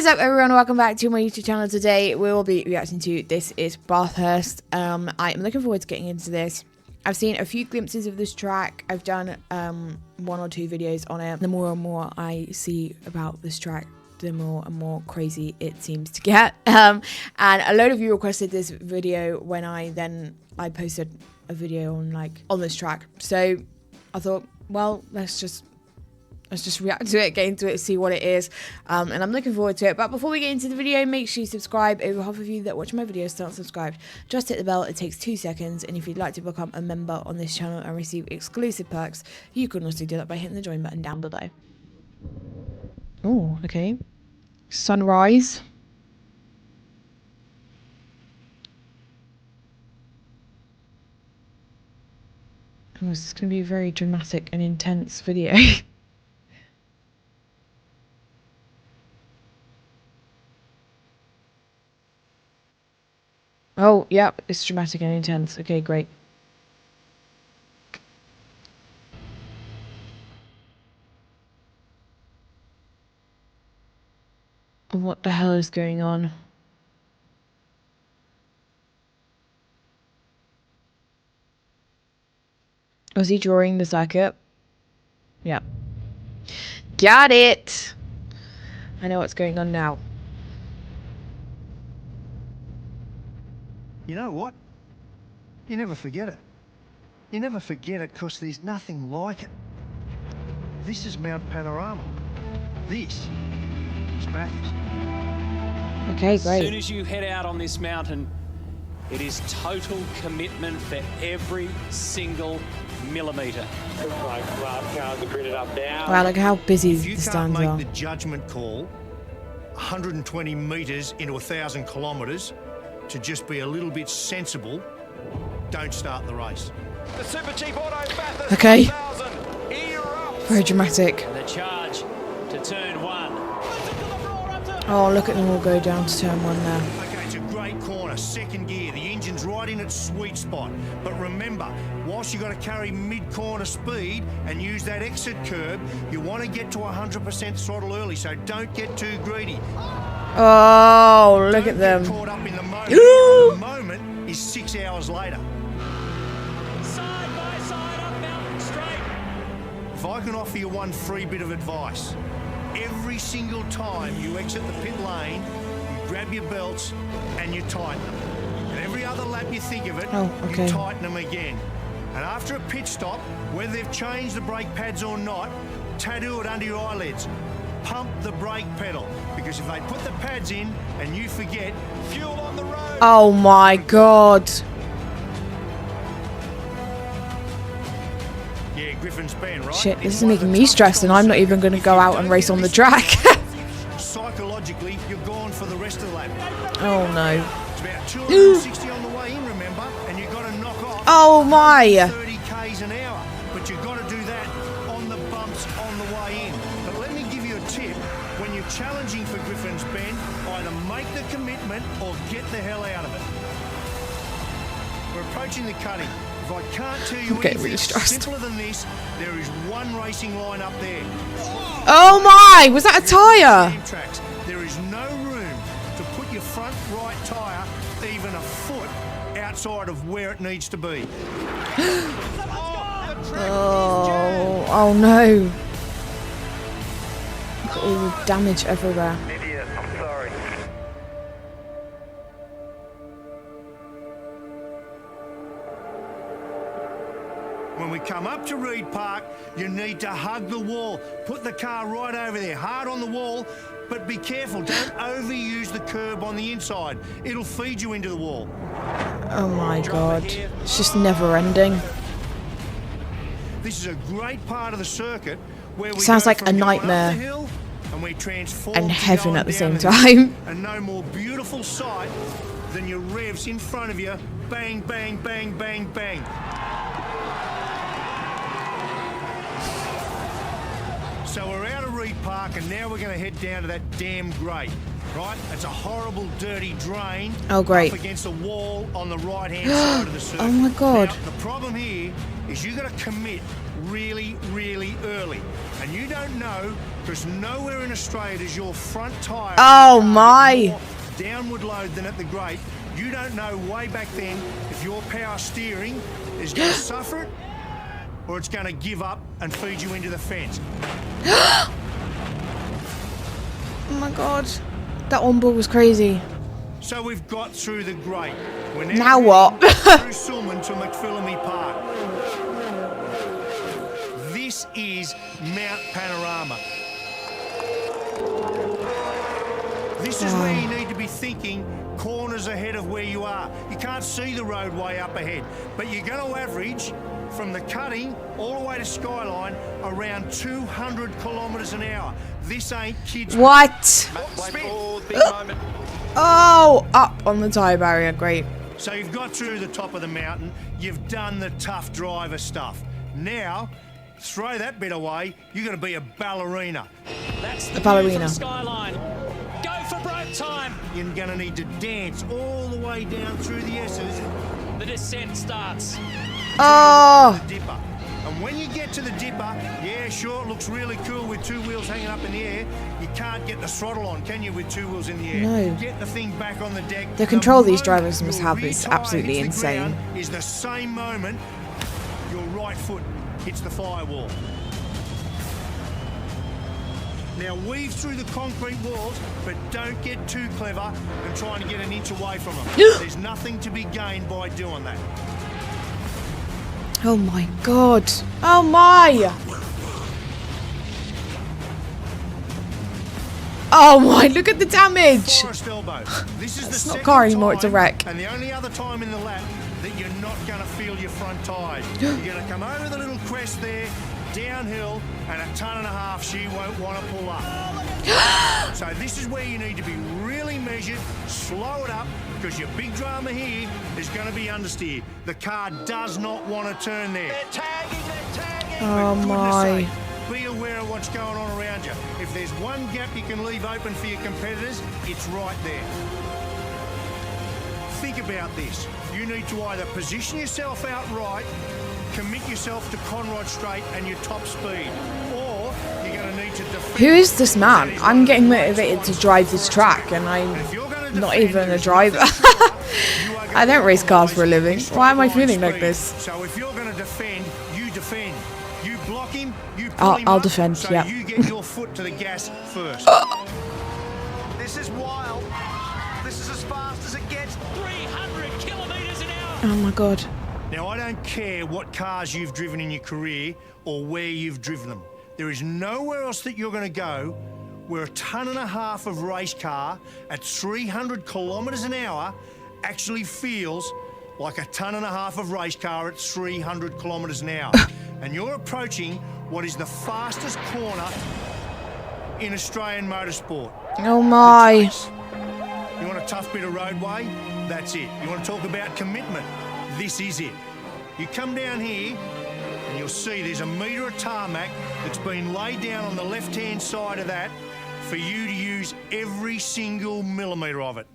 What is up, everyone? Welcome back to my YouTube channel. Today we will be reacting to This Is Bathurst. I am looking forward to getting into this. I've seen a few glimpses of this track. I've done 1 or 2 videos on it. The more and more I see about this track, the more and more crazy it seems to get. And a load of you requested this video when I posted a video on this track. So I thought, well, let's just react to it, get into it, see what it is, and I'm looking forward to it. But before we get into the video, make sure you subscribe. Over half of you that watch my videos still not subscribed, just hit the bell. It takes 2 seconds, and if you'd like to become a member on this channel and receive exclusive perks, you can also do that by hitting the join button down below. Oh, okay. Sunrise. Oh, this is going to be a very dramatic and intense video. Oh, yep, it's dramatic and intense. Okay, great. What the hell is going on? Was he drawing the circuit? Yep. Got it! I know what's going on now. You know what? You never forget it. You never forget it because there's nothing like it. This is Mount Panorama. This is Bathurst. Okay, As great. soon as you head out on this mountain, it is total commitment for every single millimetre. Wow, look how busy If you the can't stands make are. the judgment call, 120 metres into 1,000 kilometres, to just be a little bit sensible, don't start the race. The Super Cheap Auto Bathurst Okay. 1000 erupts. Very dramatic. The charge to turn 1. Oh, look at them all go down to turn 1 there. Okay, it's a great corner, second gear, the engine's right in its sweet spot. But remember, whilst you've got to carry mid-corner speed and use that exit curb, you want to get to 100% throttle early, so don't get too greedy. Oh, look at them. Don't get caught up in the moment. Ooh. The moment is 6 hours later. Side by side up mountain straight. If I can offer you one free bit of advice, every single time you exit the pit lane, you grab your belts and you tighten them. And every other lap you think of it, okay. you tighten them again. And after a pit stop, whether they've changed the brake pads or not, tattoo it under your eyelids. Pump the brake pedal, because if they put the pads in and you forget, fuel on the road. Oh my god. Yeah, Griffin's Bend, right? Shit, this It's is one of making the me toughest stressed, and I'm not courses. even going to If go you out don't and race get on the this track. psychologically, you're gone for the rest of the lap. Oh no. It's about 260 on the way in, remember, and you've got to knock off. Oh my. 30 k's an hour, but you've got to do that on the bumps on the way in. But let me give you a tip: when you're challenging for Griffin's Bend, either make the commitment or get the hell out of it. We're approaching the cutting. If I can't tell you I'm getting anything really stressed. simpler than this, there is one racing line up there. Oh my, was that a tyre? Tracks. There is no room to put your front right tyre even a foot outside of where it needs to be. Oh no. Look at all the damage everywhere. Idiot, I'm sorry. When we come up to Reed Park, you need to hug the wall. Put the car right over there, hard on the wall, but be careful. Don't overuse the curb on the inside. It'll feed you into the wall. Oh my god. It's just never ending. This is a great part of the circuit where we Sounds go like from a going up nightmare. the hill and we transform And to heaven going at the down same the hill. time. And no more beautiful sight than your revs in front of you. Bang, bang, bang, bang, bang. So we're out of Reed Park and now we're going to head down to that damn grate. right? It's a horrible, dirty drain. Oh, great. Up against a wall on the right-hand side of the circuit. Oh my God. Now, the problem here is you've got to commit really, really early. And you don't know, because nowhere in Australia does your front tyre Oh my. more downward load than at the grate. You don't know way back then if your power steering is going to suffer it or it's going to give up and feed you into the fence. Oh my God. That onboard was crazy. So we've got through the grate. We're Now what? through Sulman to McPhillamy Park. This is Mount Panorama. This is where you need to be thinking corners ahead of where you are. You can't see the roadway up ahead, but you're going to average from the cutting all the way to Skyline around 200 kilometres an hour. This ain't kids. What? Big moment. Oh, up on the tyre barrier. Great. So you've got through the top of the mountain. You've done the tough driver stuff. Now, throw that bit away. You're going to be a ballerina. That's the ballerina. view from Skyline. Go for broke time. You're going to need to dance all the way down through the S's. The descent starts. Oh. The dipper. And when you get to the dipper, yeah, sure, it looks really cool with two wheels hanging up in the air. You can't get the throttle on, can you, with two wheels in the air? No. Get the thing back on the deck. The control these moment drivers must your have rear is tyre absolutely hits the insane. ground is the same moment your right foot hits the firewall. Now weave through the concrete walls, but don't get too clever and trying to get an inch away from them. There's nothing to be gained by doing that. Oh my God. Oh my. Oh my, look at the damage. Forest elbow. This is It's the not a second car anymore, it's a time wreck. And the only other time in the lap that you're not going to feel your front tyres. You're going to come over the little crest there, downhill, and a tonne and a half she won't want to pull up. So this is where you need to be really measured, slow it up, because your big drama here is going to be understeer. The car does not want to turn there. They're tagging. Oh For goodness my. sake, be aware of what's going on around you. If there's one gap you can leave open for your competitors, it's right there. Think about this. You need to either position yourself out right, commit yourself to Conrod Straight and your top speed, or you're going to need to defend. Who is this man? I'm getting motivated to drive this track and I'm If you're gonna not defend, even a there's driver. nothing to do. You are gonna I don't race cars race for a living. in Why am I straight feeling line like this? So if you're going to defend, you defend. You block him, you pull him I'll up, defend, so yeah. you get your foot to the gas first. This is wild. This is as fast as it gets. 300 kilometres an hour. Oh my God. Now, I don't care what cars you've driven in your career or where you've driven them. There is nowhere else that you're going to go where a tonne and a half of race car at 300 kilometres an hour actually feels like a tonne and a half of race car at 300 kilometres an hour. And you're approaching what is the fastest corner in Australian motorsport. Oh my. You want a tough bit of roadway? That's it. You want to talk about commitment? This is it. You come down here and you'll see there's a metre of tarmac that's been laid down on the left-hand side of that for you to use every single millimetre of it.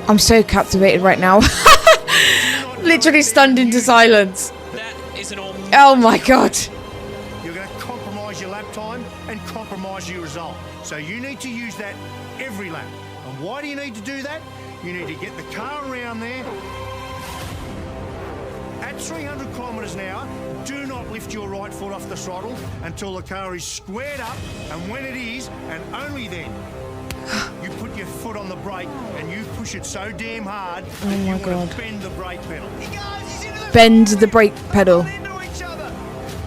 I'm so captivated right now. Literally stunned into silence. That is an all. Oh my God. You're going to compromise your lap time and compromise your result. So you need to use that every lap. And why do you need to do that? You need to get the car around there. At 300 kilometres an hour, do not lift your right foot off the throttle until the car is squared up, and when it is, and only then, you put your foot on the brake and you push it so damn hard that you my want to God. bend the brake pedal. He goes, he's into the Bend the brake pedal. into each other.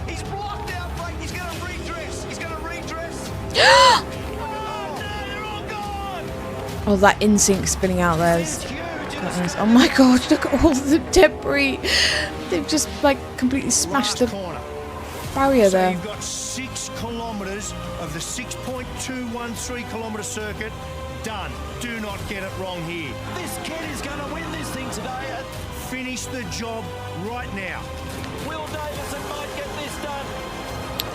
He's blocked out brake. He's going to redress. He's going to redress. Oh, no, they're all gone. Oh, that in-sync spinning out there is quite nice. Oh my God, look at all the debris. They've just like completely smashed the Last corner. barrier So there. you've got 6 kilometres of the 6.213 kilometre circuit done. Do not get it wrong here. This kid is going to win this thing today. Finish the job right now. Will Davison might get this done.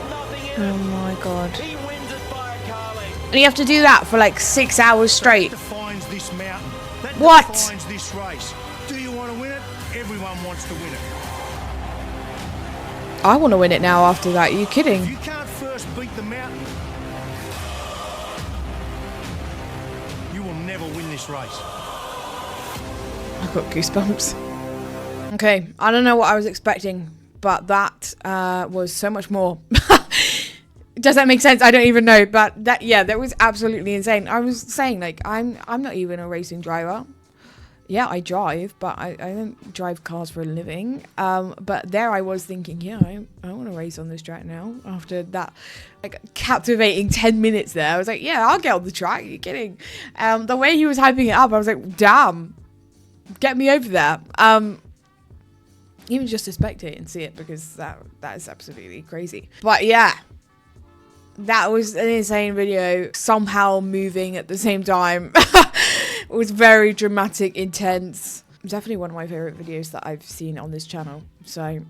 Nothing in Oh it. my God. He wins it by a car length. And you have to do that for like 6 hours straight. That defines this mountain. That What? defines this race. Do you want to win it? Everyone wants to win it. I want to win it now after that. Are you If kidding? you can't first beat the mountain, you will never win this race. I've got goosebumps. Okay, I don't know what I was expecting, but that was so much more. Does that make sense? I don't even know, but that was absolutely insane. I was saying, like, I'm not even a racing driver. Yeah, I drive, but I don't drive cars for a living. But there I was thinking, yeah, I want to race on this track now. After that, like, captivating 10 minutes there, I was like, yeah, I'll get on the track. Are you kidding? The way he was hyping it up, I was like, damn, get me over there. Even just to spectate and see it, because that is absolutely crazy. But yeah, that was an insane video. Somehow moving at the same time. It was very dramatic, intense. Definitely one of my favorite videos that I've seen on this channel. So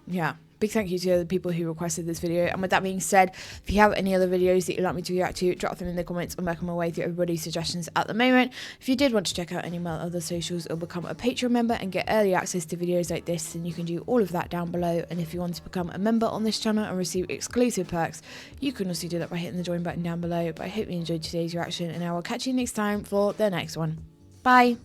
yeah, big thank you to the people who requested this video. And with that being said, if you have any other videos that you'd like me to react to, drop them in the comments. I'm working my way through everybody's suggestions at the moment. If you did want to check out any of my other socials or become a Patreon member and get early access to videos like this, then you can do all of that down below. And if you want to become a member on this channel and receive exclusive perks, you can also do that by hitting the join button down below. But I hope you enjoyed today's reaction, and I will catch you next time for the next one. Bye.